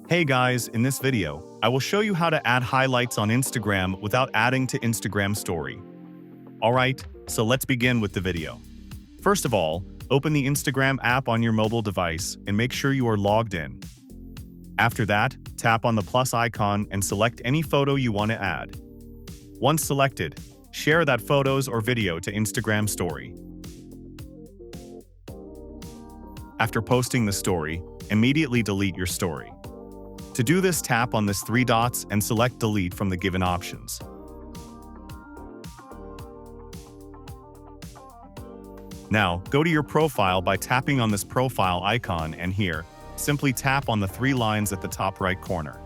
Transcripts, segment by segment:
Hey guys, in this video, I will show you how to add highlights on Instagram without adding to Instagram story. Alright, so let's begin with the video. First of all, open the Instagram app on your mobile device and make sure you are logged in. After that, tap on the plus icon and select any photo you want to add. Once selected, share that photos or video to Instagram story. After posting the story, immediately delete your story. To do this, tap on this three dots and select Delete from the given options. Now, go to your profile by tapping on this profile icon and here, simply tap on the three lines at the top right corner.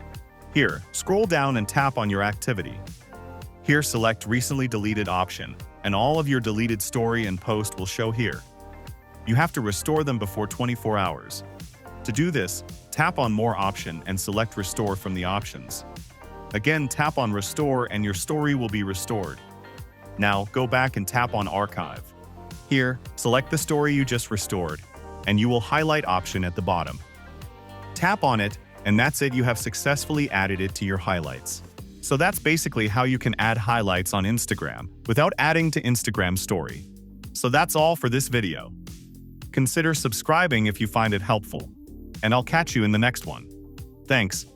Here, scroll down and tap on your activity. Here, select Recently Deleted option, and all of your deleted story and post will show here. You have to restore them before 24 hours. To do this, tap on More option and select Restore from the options. Again, tap on Restore and your story will be restored. Now, go back and tap on Archive. Here, select the story you just restored, and you will highlight option at the bottom. Tap on it, and that's it, you have successfully added it to your highlights. So that's basically how you can add highlights on Instagram without adding to Instagram story. So that's all for this video. Consider subscribing if you find it helpful. And I'll catch you in the next one. Thanks.